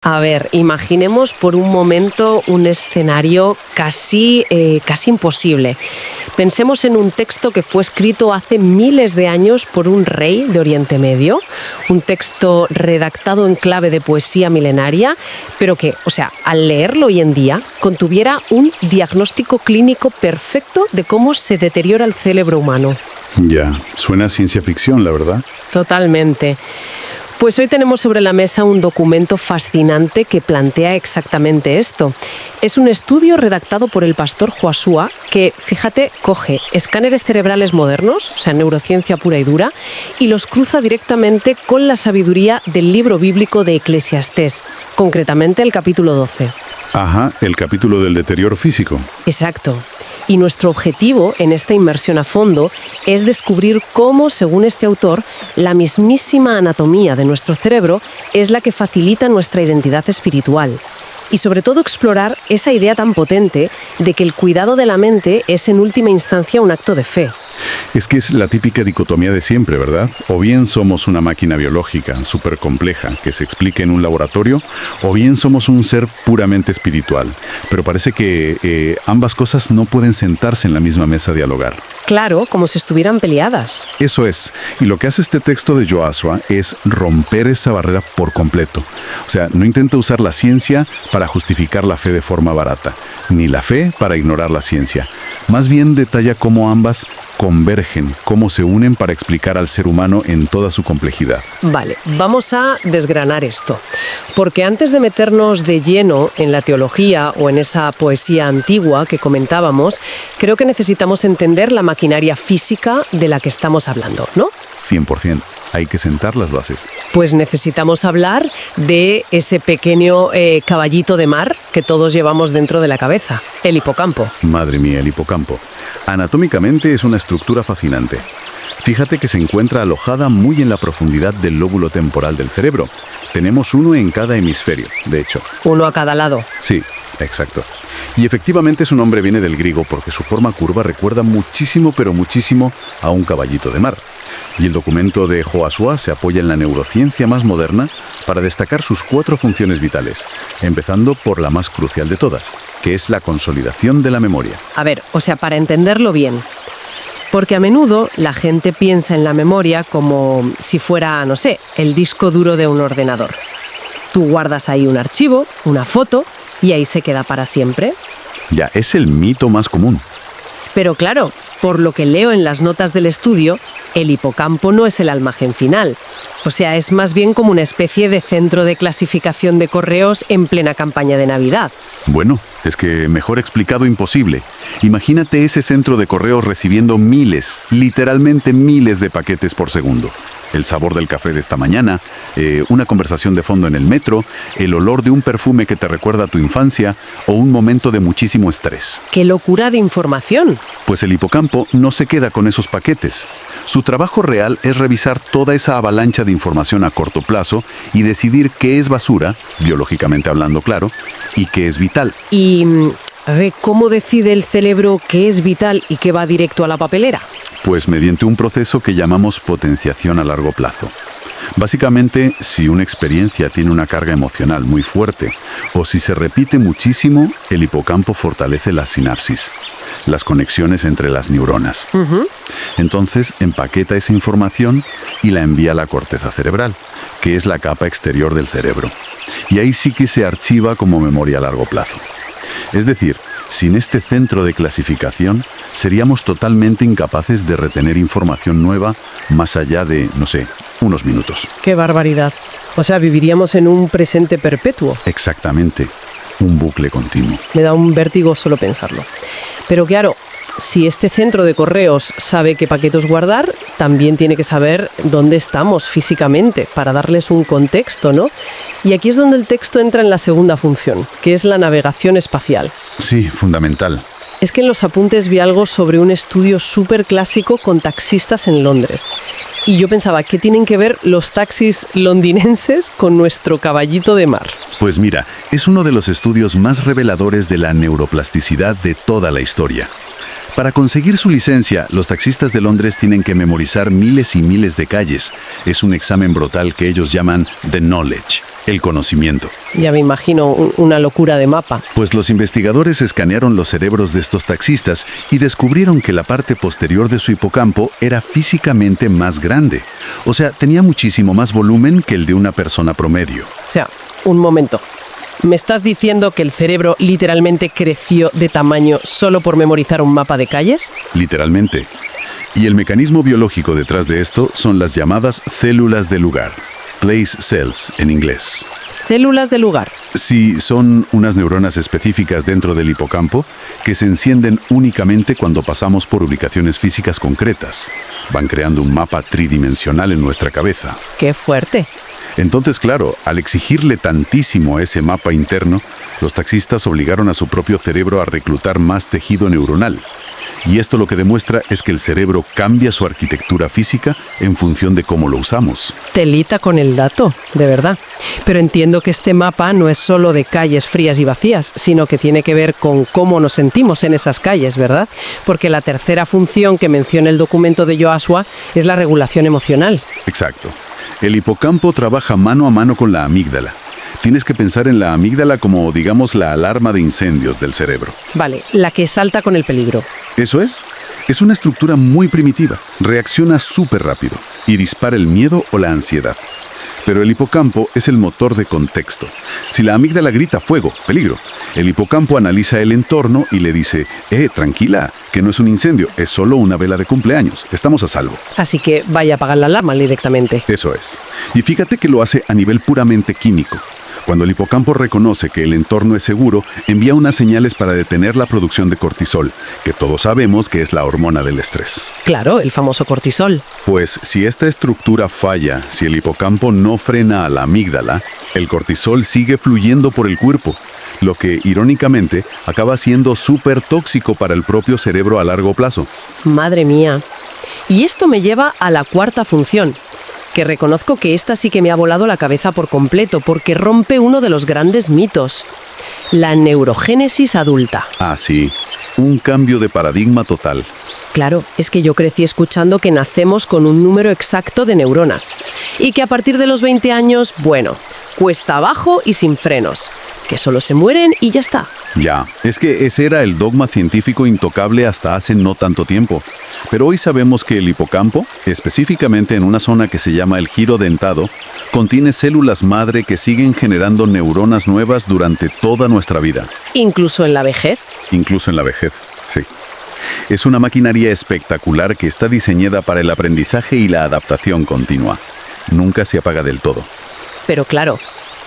A ver, imaginemos por un momento un escenario casi imposible. Pensemos en un texto que fue escrito hace miles de años por un rey de Oriente Medio, un texto redactado en clave de poesía milenaria, pero que, al leerlo hoy en día, contuviera un diagnóstico clínico perfecto de cómo se deteriora el cerebro humano. Ya, suena a ciencia ficción, la verdad. Totalmente. Pues hoy tenemos sobre la mesa un documento fascinante que plantea exactamente esto. Es un estudio redactado por el pastor Joshua que, fíjate, coge escáneres cerebrales modernos, neurociencia pura y dura, y los cruza directamente con la sabiduría del libro bíblico de Eclesiastés, concretamente el capítulo 12. Ajá, el capítulo del deterioro físico. Exacto. Y nuestro objetivo en esta inmersión a fondo es descubrir cómo, según este autor, la mismísima anatomía de nuestro cerebro es la que facilita nuestra identidad espiritual. Y sobre todo explorar esa idea tan potente de que el cuidado de la mente es en última instancia un acto de fe. Es que es la típica dicotomía de siempre, ¿verdad? O bien somos una máquina biológica súper compleja que se explica en un laboratorio, o bien somos un ser puramente espiritual. Pero parece que ambas cosas no pueden sentarse en la misma mesa a dialogar. Claro, como si estuvieran peleadas. Eso es. Y lo que hace este texto de Joshua es romper esa barrera por completo. No intenta usar la ciencia para justificar la fe de forma barata, ni la fe para ignorar la ciencia. Más bien detalla cómo ambas convergen, cómo se unen para explicar al ser humano en toda su complejidad. Vale, vamos a desgranar esto. Porque antes de meternos de lleno en la teología o en esa poesía antigua que comentábamos, creo que necesitamos entender la maquinaria física de la que estamos hablando, ¿no? 100%. Hay que sentar las bases. Pues necesitamos hablar de ese pequeño caballito de mar que todos llevamos dentro de la cabeza, el hipocampo. Madre mía, el hipocampo. Anatómicamente es una estructura fascinante. Fíjate que se encuentra alojada muy en la profundidad del lóbulo temporal del cerebro. Tenemos uno en cada hemisferio, de hecho. Uno a cada lado. Sí, exacto. Y efectivamente su nombre viene del griego porque su forma curva recuerda muchísimo, pero muchísimo a un caballito de mar. Y el documento de Joshua se apoya en la neurociencia más moderna para destacar sus 4 funciones vitales, empezando por la más crucial de todas, que es la consolidación de la memoria. A ver, para entenderlo bien, porque a menudo la gente piensa en la memoria como si fuera, el disco duro de un ordenador. Tú guardas ahí un archivo, una foto, y ahí se queda para siempre. Ya, es el mito más común. Pero claro, por lo que leo en las notas del estudio, el hipocampo no es el almacén final. Es más bien como una especie de centro de clasificación de correos en plena campaña de Navidad. Bueno, es que mejor explicado imposible. Imagínate ese centro de correos recibiendo miles, literalmente miles de paquetes por segundo. El sabor del café de esta mañana, una conversación de fondo en el metro, el olor de un perfume que te recuerda a tu infancia o un momento de muchísimo estrés. ¡Qué locura de información! Pues el hipocampo no se queda con esos paquetes. Su trabajo real es revisar toda esa avalancha de información a corto plazo y decidir qué es basura, biológicamente hablando, claro, y qué es vital. Y, ¿cómo decide el cerebro qué es vital y qué va directo a la papelera? Pues mediante un proceso que llamamos potenciación a largo plazo. Básicamente, si una experiencia tiene una carga emocional muy fuerte o si se repite muchísimo, el hipocampo fortalece las sinapsis, las conexiones entre las neuronas. Entonces, empaqueta esa información y la envía a la corteza cerebral, que es la capa exterior del cerebro. Y ahí sí que se archiva como memoria a largo plazo. Es decir, sin este centro de clasificación, seríamos totalmente incapaces de retener información nueva más allá de, unos minutos. ¡Qué barbaridad! Viviríamos en un presente perpetuo. Exactamente, un bucle continuo. Me da un vértigo solo pensarlo. Pero claro, si este centro de correos sabe qué paquetes guardar, también tiene que saber dónde estamos físicamente para darles un contexto, ¿no? Y aquí es donde el texto entra en la segunda función, que es la navegación espacial. Sí, fundamental. Es que en los apuntes vi algo sobre un estudio súper clásico con taxistas en Londres. Y yo pensaba, ¿qué tienen que ver los taxis londinenses con nuestro caballito de mar? Pues mira, es uno de los estudios más reveladores de la neuroplasticidad de toda la historia. Para conseguir su licencia, los taxistas de Londres tienen que memorizar miles y miles de calles. Es un examen brutal que ellos llaman the knowledge, el conocimiento. Ya me imagino una locura de mapa. Pues los investigadores escanearon los cerebros de estos taxistas y descubrieron que la parte posterior de su hipocampo era físicamente más grande. O sea, tenía muchísimo más volumen que el de una persona promedio. O sea, un momento. ¿Me estás diciendo que el cerebro literalmente creció de tamaño solo por memorizar un mapa de calles? Literalmente. Y el mecanismo biológico detrás de esto son las llamadas células de lugar. Place cells en inglés. Células de lugar. Sí, son unas neuronas específicas dentro del hipocampo que se encienden únicamente cuando pasamos por ubicaciones físicas concretas. Van creando un mapa tridimensional en nuestra cabeza. ¡Qué fuerte! Entonces, claro, al exigirle tantísimo a ese mapa interno, los taxistas obligaron a su propio cerebro a reclutar más tejido neuronal. Y esto lo que demuestra es que el cerebro cambia su arquitectura física en función de cómo lo usamos. Telita con el dato, de verdad. Pero entiendo que este mapa no es solo de calles frías y vacías, sino que tiene que ver con cómo nos sentimos en esas calles, ¿verdad? Porque la tercera función que menciona el documento de Joshua es la regulación emocional. Exacto. El hipocampo trabaja mano a mano con la amígdala. Tienes que pensar en la amígdala como, digamos, la alarma de incendios del cerebro. Vale, la que salta con el peligro. Eso es. Es una estructura muy primitiva. Reacciona súper rápido y dispara el miedo o la ansiedad. Pero el hipocampo es el motor de contexto. Si la amígdala grita fuego, peligro, el hipocampo analiza el entorno y le dice, tranquila, que no es un incendio, es solo una vela de cumpleaños, estamos a salvo. Así que vaya a apagar la alarma directamente. Eso es. Y fíjate que lo hace a nivel puramente químico. Cuando el hipocampo reconoce que el entorno es seguro, envía unas señales para detener la producción de cortisol, que todos sabemos que es la hormona del estrés. Claro, el famoso cortisol. Pues si esta estructura falla, si el hipocampo no frena a la amígdala, el cortisol sigue fluyendo por el cuerpo, lo que, irónicamente, acaba siendo súper tóxico para el propio cerebro a largo plazo. Madre mía. Y esto me lleva a la cuarta función, que reconozco que esta sí que me ha volado la cabeza por completo, porque rompe uno de los grandes mitos: la neurogénesis adulta. Ah, sí. Un cambio de paradigma total. Claro, es que yo crecí escuchando que nacemos con un número exacto de neuronas y que a partir de los 20 años, bueno, cuesta abajo y sin frenos, que solo se mueren y ya está. Ya, es que ese era el dogma científico intocable hasta hace no tanto tiempo. Pero hoy sabemos que el hipocampo, específicamente en una zona que se llama el giro dentado, contiene células madre que siguen generando neuronas nuevas durante toda nuestra vida. ¿Incluso en la vejez? Incluso en la vejez, sí. Es una maquinaria espectacular que está diseñada para el aprendizaje y la adaptación continua. Nunca se apaga del todo. Pero claro,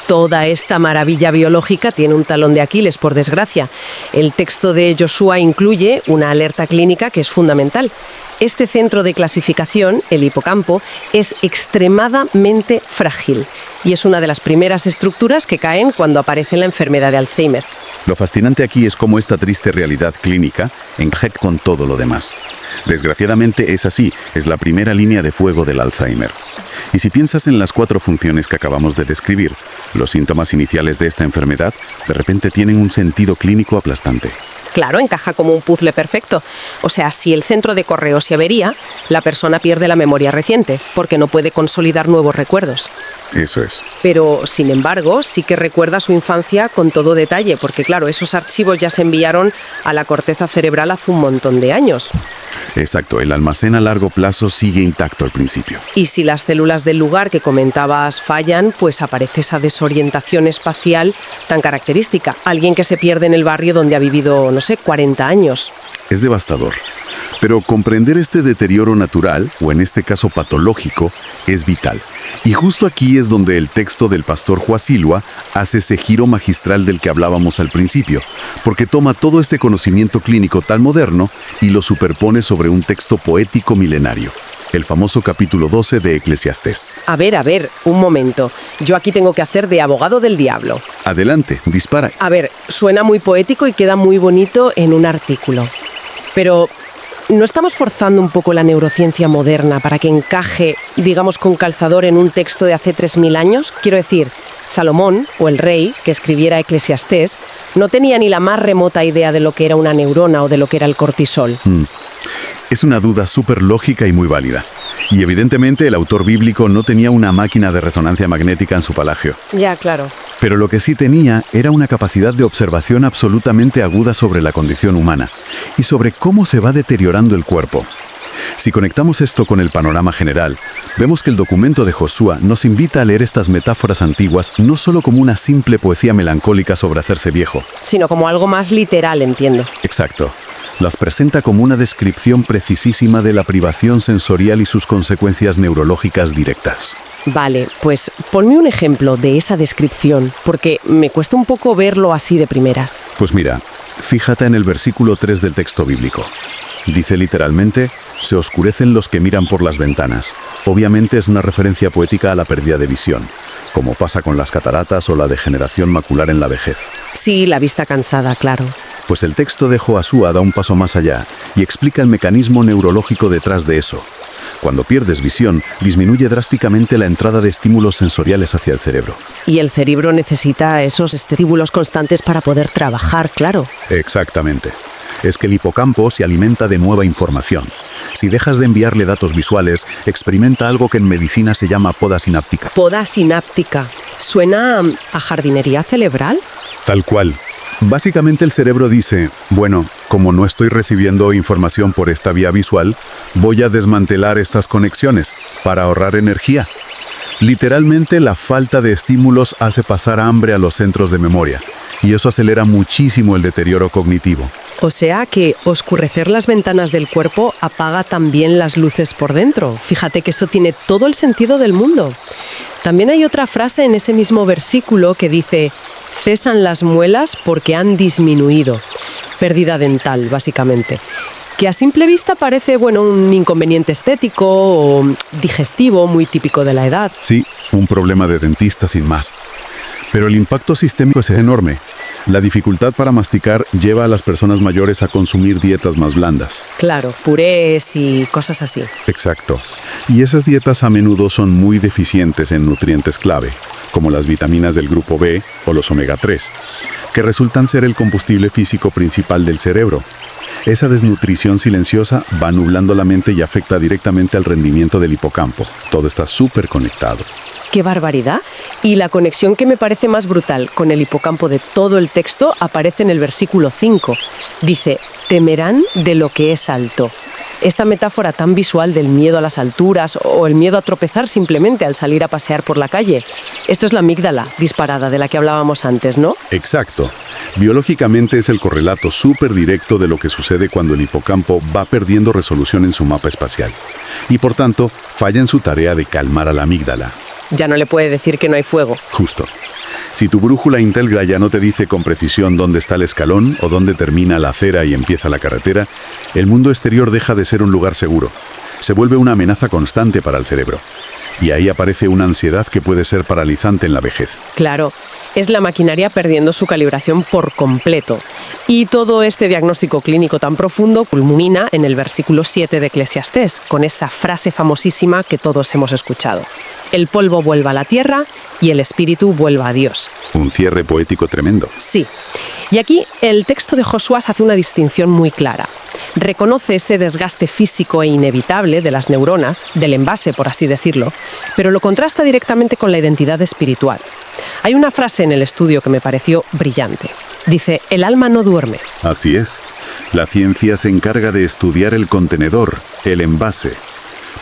toda esta maravilla biológica tiene un talón de Aquiles, por desgracia. El texto de Joshua incluye una alerta clínica que es fundamental. Este centro de clasificación, el hipocampo, es extremadamente frágil y es una de las primeras estructuras que caen cuando aparece la enfermedad de Alzheimer. Lo fascinante aquí es cómo esta triste realidad clínica encaja con todo lo demás. Desgraciadamente es así, es la primera línea de fuego del Alzheimer. Y si piensas en las 4 funciones que acabamos de describir, los síntomas iniciales de esta enfermedad de repente tienen un sentido clínico aplastante. Claro, encaja como un puzzle perfecto. O sea, si el centro de correo se avería, la persona pierde la memoria reciente, porque no puede consolidar nuevos recuerdos. Eso es. Pero, sin embargo, sí que recuerda su infancia con todo detalle, porque claro, esos archivos ya se enviaron a la corteza cerebral hace un montón de años. Exacto, el almacén a largo plazo sigue intacto al principio. Y si las células del lugar que comentabas fallan, pues aparece esa desorientación espacial tan característica. Alguien que se pierde en el barrio donde ha vivido, no sé, 40 años. Es devastador. Pero comprender este deterioro natural, o en este caso patológico, es vital. Y justo aquí es donde el texto del pastor Joasilua hace ese giro magistral del que hablábamos al principio, porque toma todo este conocimiento clínico tan moderno y lo superpone sobre un texto poético milenario. El famoso capítulo 12 de Eclesiastés. A ver, un momento. Yo aquí tengo que hacer de abogado del diablo. Adelante, dispara. A ver, suena muy poético y queda muy bonito en un artículo. Pero ¿no estamos forzando un poco la neurociencia moderna para que encaje, digamos, con calzador en un texto de hace 3000 años? Quiero decir, Salomón, o el rey, que escribiera Eclesiastés, no tenía ni la más remota idea de lo que era una neurona o de lo que era el cortisol. Es una duda súper lógica y muy válida. Y evidentemente el autor bíblico no tenía una máquina de resonancia magnética en su palagio. Ya, claro. Pero lo que sí tenía era una capacidad de observación absolutamente aguda sobre la condición humana y sobre cómo se va deteriorando el cuerpo. Si conectamos esto con el panorama general, vemos que el documento de Josué nos invita a leer estas metáforas antiguas no solo como una simple poesía melancólica sobre hacerse viejo. Sino como algo más literal, entiendo. Exacto. Las presenta como una descripción precisísima de la privación sensorial y sus consecuencias neurológicas directas. Vale, pues ponme un ejemplo de esa descripción, porque me cuesta un poco verlo así de primeras. Pues mira, fíjate en el versículo 3 del texto bíblico. Dice literalmente, se oscurecen los que miran por las ventanas. Obviamente es una referencia poética a la pérdida de visión, como pasa con las cataratas o la degeneración macular en la vejez. Sí, la vista cansada, claro. Pues el texto de Josué da un paso más allá y explica el mecanismo neurológico detrás de eso. Cuando pierdes visión, disminuye drásticamente la entrada de estímulos sensoriales hacia el cerebro. Y el cerebro necesita esos estímulos constantes para poder trabajar, claro. Exactamente. Es que el hipocampo se alimenta de nueva información. Si dejas de enviarle datos visuales, experimenta algo que en medicina se llama poda sináptica. Poda sináptica. ¿Suena a jardinería cerebral? Tal cual. Básicamente el cerebro dice, bueno, como no estoy recibiendo información por esta vía visual, voy a desmantelar estas conexiones para ahorrar energía. Literalmente la falta de estímulos hace pasar hambre a los centros de memoria y eso acelera muchísimo el deterioro cognitivo. O sea que oscurecer las ventanas del cuerpo apaga también las luces por dentro. Fíjate que eso tiene todo el sentido del mundo. También hay otra frase en ese mismo versículo que dice, cesan las muelas porque han disminuido. Pérdida dental, básicamente. Que a simple vista parece, un inconveniente estético o digestivo muy típico de la edad. Sí, un problema de dentista sin más. Pero el impacto sistémico es enorme. La dificultad para masticar lleva a las personas mayores a consumir dietas más blandas. Claro, purés y cosas así. Exacto. Y esas dietas a menudo son muy deficientes en nutrientes clave, como las vitaminas del grupo B o los omega 3, que resultan ser el combustible físico principal del cerebro. Esa desnutrición silenciosa va nublando la mente y afecta directamente al rendimiento del hipocampo. Todo está súper conectado. ¡Qué barbaridad! Y la conexión que me parece más brutal con el hipocampo de todo el texto aparece en el versículo 5. Dice, temerán de lo que es alto. Esta metáfora tan visual del miedo a las alturas o el miedo a tropezar simplemente al salir a pasear por la calle. Esto es la amígdala disparada de la que hablábamos antes, ¿no? Exacto. Biológicamente es el correlato súper directo de lo que sucede cuando el hipocampo va perdiendo resolución en su mapa espacial. Y por tanto, falla en su tarea de calmar a la amígdala. Ya no le puede decir que no hay fuego. Justo. Si tu brújula Intelgra ya no te dice con precisión dónde está el escalón o dónde termina la acera y empieza la carretera, el mundo exterior deja de ser un lugar seguro. Se vuelve una amenaza constante para el cerebro. Y ahí aparece una ansiedad que puede ser paralizante en la vejez. Claro, es la maquinaria perdiendo su calibración por completo. Y todo este diagnóstico clínico tan profundo culmina en el versículo 7 de Eclesiastés, con esa frase famosísima que todos hemos escuchado. El polvo vuelva a la tierra y el espíritu vuelva a Dios. Un cierre poético tremendo. Sí. Y aquí el texto de Josué hace una distinción muy clara. Reconoce ese desgaste físico e inevitable de las neuronas, del envase, por así decirlo, pero lo contrasta directamente con la identidad espiritual. Hay una frase en el estudio que me pareció brillante. Dice, el alma no duerme. Así es. La ciencia se encarga de estudiar el contenedor, el envase.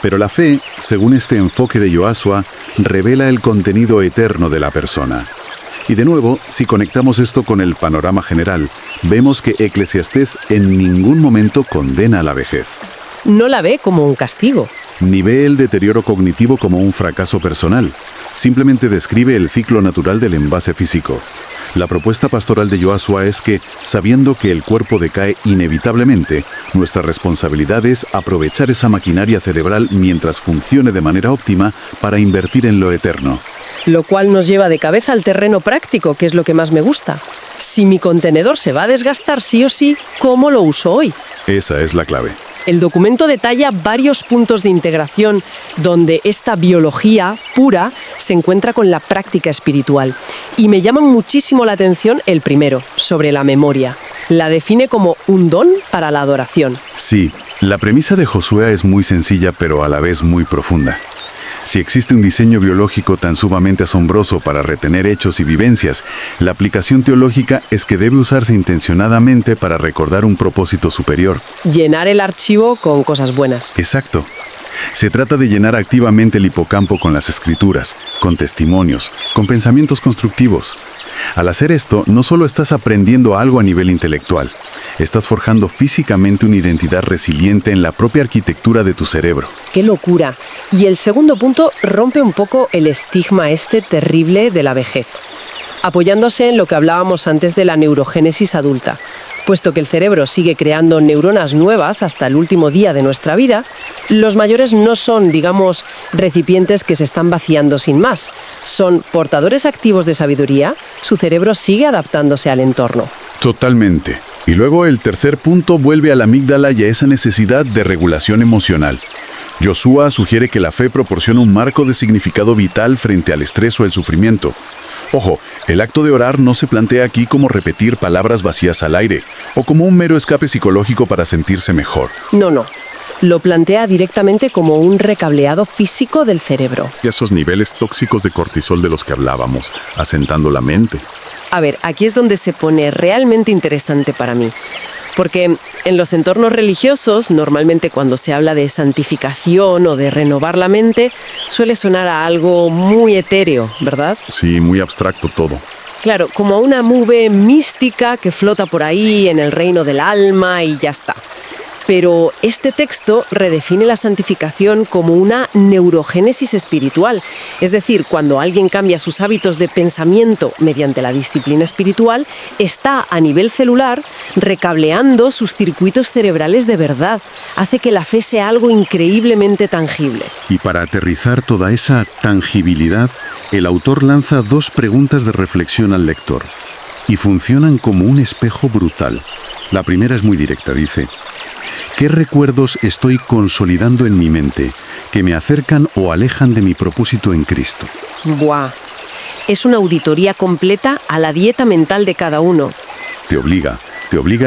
Pero la fe, según este enfoque de Joshua, revela el contenido eterno de la persona. Y de nuevo, si conectamos esto con el panorama general, vemos que Eclesiastés en ningún momento condena la vejez. No la ve como un castigo. Ni ve el deterioro cognitivo como un fracaso personal. Simplemente describe el ciclo natural del envase físico. La propuesta pastoral de Joshua es que, sabiendo que el cuerpo decae inevitablemente, nuestra responsabilidad es aprovechar esa maquinaria cerebral mientras funcione de manera óptima para invertir en lo eterno. Lo cual nos lleva de cabeza al terreno práctico, que es lo que más me gusta. Si mi contenedor se va a desgastar sí o sí, ¿cómo lo uso hoy? Esa es la clave. El documento detalla varios puntos de integración donde esta biología pura se encuentra con la práctica espiritual. Y me llama muchísimo la atención el primero, sobre la memoria. La define como un don para la adoración. Sí, la premisa de Josué es muy sencilla pero a la vez muy profunda. Si existe un diseño biológico tan sumamente asombroso para retener hechos y vivencias, la aplicación teológica es que debe usarse intencionadamente para recordar un propósito superior. Llenar el archivo con cosas buenas. Exacto. Se trata de llenar activamente el hipocampo con las escrituras, con testimonios, con pensamientos constructivos. Al hacer esto, no solo estás aprendiendo algo a nivel intelectual, estás forjando físicamente una identidad resiliente en la propia arquitectura de tu cerebro. ¡Qué locura! Y el segundo punto rompe un poco el estigma terrible de la vejez, apoyándose en lo que hablábamos antes de la neurogénesis adulta. Puesto que el cerebro sigue creando neuronas nuevas hasta el último día de nuestra vida, los mayores no son, digamos, recipientes que se están vaciando sin más. Son portadores activos de sabiduría, su cerebro sigue adaptándose al entorno. Totalmente. Y luego el tercer punto vuelve a la amígdala y a esa necesidad de regulación emocional. Joshua sugiere que la fe proporciona un marco de significado vital frente al estrés o el sufrimiento. Ojo, el acto de orar no se plantea aquí como repetir palabras vacías al aire o como un mero escape psicológico para sentirse mejor. No. Lo plantea directamente como un recableado físico del cerebro. Y esos niveles tóxicos de cortisol de los que hablábamos, asentando la mente. A ver, aquí es donde se pone realmente interesante para mí. Porque en los entornos religiosos, normalmente cuando se habla de santificación o de renovar la mente, suele sonar a algo muy etéreo, ¿verdad? Sí, muy abstracto todo. Claro, como una nube mística que flota por ahí en el reino del alma y ya está. Pero este texto redefine la santificación como una neurogénesis espiritual. Es decir, cuando alguien cambia sus hábitos de pensamiento mediante la disciplina espiritual, está a nivel celular recableando sus circuitos cerebrales de verdad. Hace que la fe sea algo increíblemente tangible. Y para aterrizar toda esa tangibilidad, el autor lanza dos preguntas de reflexión al lector. Y funcionan como un espejo brutal. La primera es muy directa, dice: ¿qué recuerdos estoy consolidando en mi mente que me acercan o alejan de mi propósito en Cristo? ¡Buah! Es una auditoría completa a la dieta mental de cada uno. Te obliga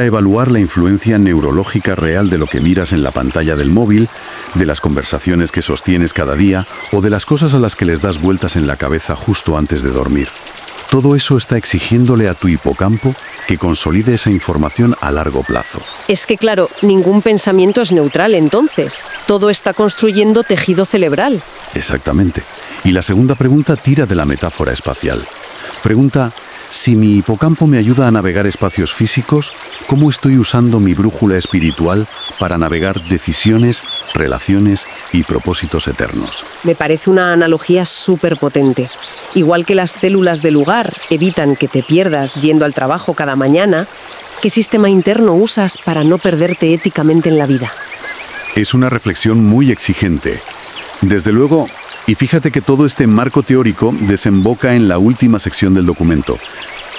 a evaluar la influencia neurológica real de lo que miras en la pantalla del móvil, de las conversaciones que sostienes cada día o de las cosas a las que les das vueltas en la cabeza justo antes de dormir. Todo eso está exigiéndole a tu hipocampo que consolide esa información a largo plazo. Es que, claro, ningún pensamiento es neutral entonces. Todo está construyendo tejido cerebral. Exactamente. Y la segunda pregunta tira de la metáfora espacial. Pregunta: si mi hipocampo me ayuda a navegar espacios físicos, ¿cómo estoy usando mi brújula espiritual para navegar decisiones, relaciones y propósitos eternos? Me parece una analogía súper potente. Igual que las células del lugar evitan que te pierdas yendo al trabajo cada mañana, ¿qué sistema interno usas para no perderte éticamente en la vida? Es una reflexión muy exigente. Desde luego, y fíjate que todo este marco teórico desemboca en la última sección del documento,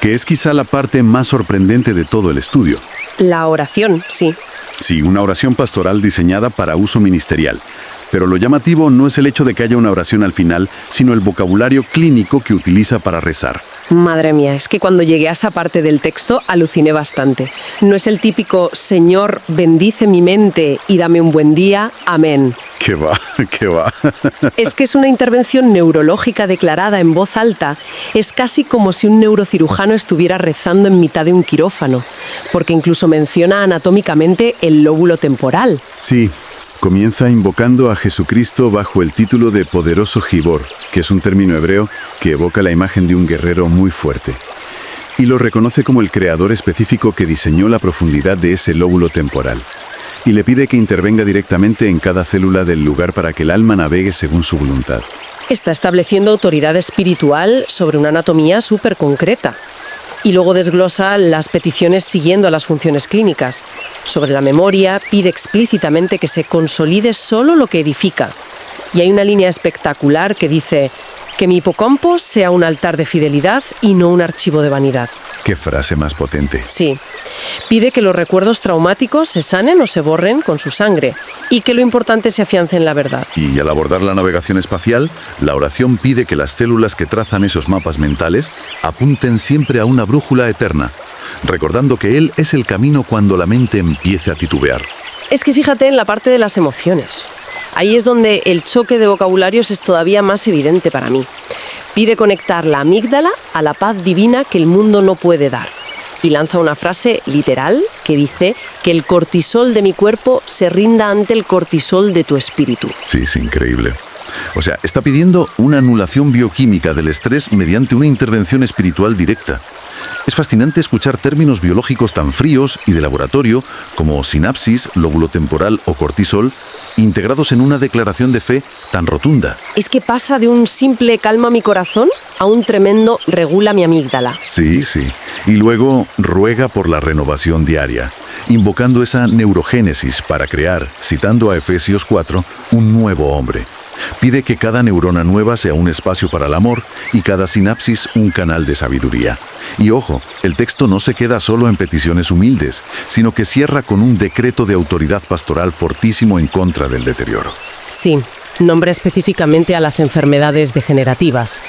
que es quizá la parte más sorprendente de todo el estudio. La oración, sí. Sí, una oración pastoral diseñada para uso ministerial. Pero lo llamativo no es el hecho de que haya una oración al final, sino el vocabulario clínico que utiliza para rezar. Madre mía, es que cuando llegué a esa parte del texto aluciné bastante. No es el típico «Señor, bendice mi mente y dame un buen día, amén». ¿Qué va? Es que es una intervención neurológica declarada en voz alta. Es casi como si un neurocirujano estuviera rezando en mitad de un quirófano, porque incluso menciona anatómicamente el lóbulo temporal. Sí, comienza invocando a Jesucristo bajo el título de poderoso Gibor, que es un término hebreo que evoca la imagen de un guerrero muy fuerte. Y lo reconoce como el creador específico que diseñó la profundidad de ese lóbulo temporal. Y le pide que intervenga directamente en cada célula del lugar para que el alma navegue según su voluntad. Está estableciendo autoridad espiritual sobre una anatomía súper concreta. Y luego desglosa las peticiones siguiendo a las funciones clínicas. Sobre la memoria, pide explícitamente que se consolide solo lo que edifica. Y hay una línea espectacular que dice: que mi hipocampo sea un altar de fidelidad y no un archivo de vanidad. Qué frase más potente. Sí. Pide que los recuerdos traumáticos se sanen o se borren con su sangre y que lo importante se afiance en la verdad. Y al abordar la navegación espacial, la oración pide que las células que trazan esos mapas mentales apunten siempre a una brújula eterna, recordando que Él es el camino cuando la mente empiece a titubear. Es que fíjate en la parte de las emociones. Ahí es donde el choque de vocabularios es todavía más evidente para mí. Pide conectar la amígdala a la paz divina que el mundo no puede dar. Y lanza una frase literal que dice que el cortisol de mi cuerpo se rinda ante el cortisol de tu espíritu. Sí, es increíble. O sea, está pidiendo una anulación bioquímica del estrés mediante una intervención espiritual directa. Es fascinante escuchar términos biológicos tan fríos y de laboratorio como sinapsis, lóbulo temporal o cortisol, integrados en una declaración de fe tan rotunda. Es que pasa de un simple calma mi corazón a un tremendo regula mi amígdala. Sí. Y luego ruega por la renovación diaria, invocando esa neurogénesis para crear, citando a Efesios 4, un nuevo hombre. Pide que cada neurona nueva sea un espacio para el amor y cada sinapsis un canal de sabiduría. Y ojo, el texto no se queda solo en peticiones humildes, sino que cierra con un decreto de autoridad pastoral fortísimo en contra del deterioro. Sí, nombra específicamente a las enfermedades degenerativas.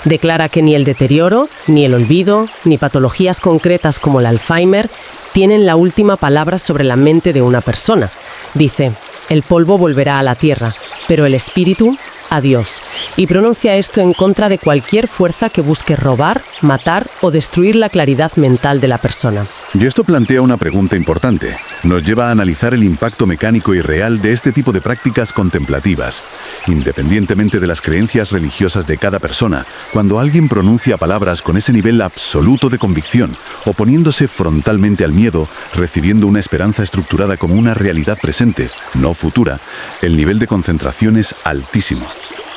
Declara que ni el deterioro, ni el olvido, ni patologías concretas como el Alzheimer tienen la última palabra sobre la mente de una persona. Dice: el polvo volverá a la tierra, pero el espíritu a Dios. Y pronuncia esto en contra de cualquier fuerza que busque robar, matar o destruir la claridad mental de la persona. Y esto plantea una pregunta importante. Nos lleva a analizar el impacto mecánico y real de este tipo de prácticas contemplativas. Independientemente de las creencias religiosas de cada persona, cuando alguien pronuncia palabras con ese nivel absoluto de convicción, oponiéndose frontalmente al miedo, recibiendo una esperanza estructurada como una realidad presente, no futura, el nivel de concentración es altísimo.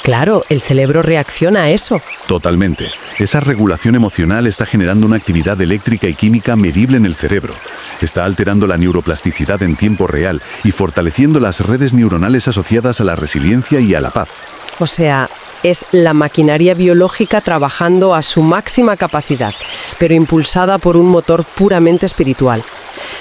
Claro, el cerebro reacciona a eso. Totalmente. Esa regulación emocional está generando una actividad eléctrica y química medible en el cerebro. Está alterando la neuroplasticidad en tiempo real y fortaleciendo las redes neuronales asociadas a la resiliencia y a la paz. O sea, es la maquinaria biológica trabajando a su máxima capacidad, pero impulsada por un motor puramente espiritual.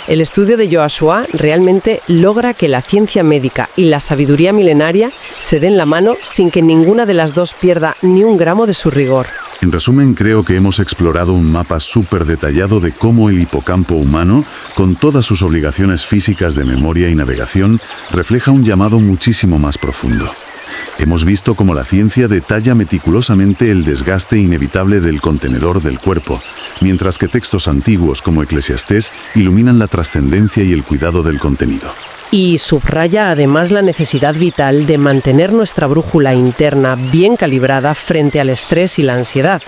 El estudio de Joshua realmente logra que la ciencia médica y la sabiduría milenaria se den la mano sin que ninguna de las dos pierda ni un gramo de su rigor. En resumen, creo que hemos explorado un mapa súper detallado de cómo el hipocampo humano, con todas sus obligaciones físicas de memoria y navegación, refleja un llamado muchísimo más profundo. Hemos visto cómo la ciencia detalla meticulosamente el desgaste inevitable del contenedor del cuerpo, mientras que textos antiguos como Eclesiastés iluminan la trascendencia y el cuidado del contenido. Y subraya además la necesidad vital de mantener nuestra brújula interna bien calibrada frente al estrés y la ansiedad.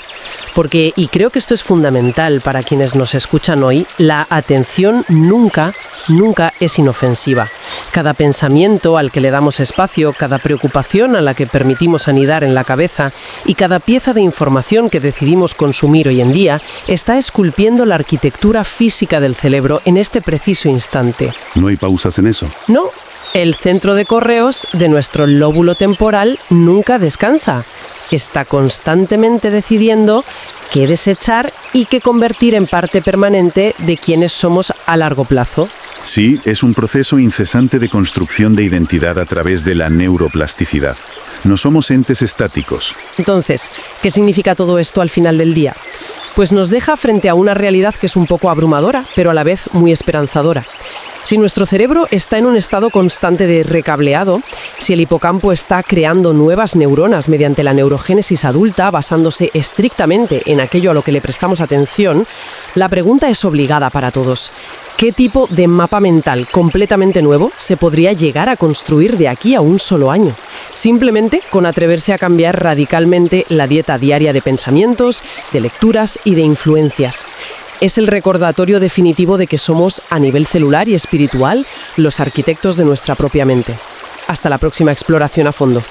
Porque, y creo que esto es fundamental para quienes nos escuchan hoy, la atención nunca es inofensiva. Cada pensamiento al que le damos espacio, cada preocupación a la que permitimos anidar en la cabeza y cada pieza de información que decidimos consumir hoy en día está esculpiendo la arquitectura física del cerebro en este preciso instante. ¿No hay pausas en eso? No. El centro de correos de nuestro lóbulo temporal nunca descansa. Está constantemente decidiendo qué desechar y qué convertir en parte permanente de quienes somos a largo plazo. Sí, es un proceso incesante de construcción de identidad a través de la neuroplasticidad. No somos entes estáticos. Entonces, ¿qué significa todo esto al final del día? Pues nos deja frente a una realidad que es un poco abrumadora, pero a la vez muy esperanzadora. Si nuestro cerebro está en un estado constante de recableado, si el hipocampo está creando nuevas neuronas mediante la neurogénesis adulta, basándose estrictamente en aquello a lo que le prestamos atención, la pregunta es obligada para todos. ¿Qué tipo de mapa mental completamente nuevo se podría llegar a construir de aquí a un solo año? Simplemente con atreverse a cambiar radicalmente la dieta diaria de pensamientos, de lecturas y de influencias. Es el recordatorio definitivo de que somos, a nivel celular y espiritual, los arquitectos de nuestra propia mente. Hasta la próxima exploración a fondo.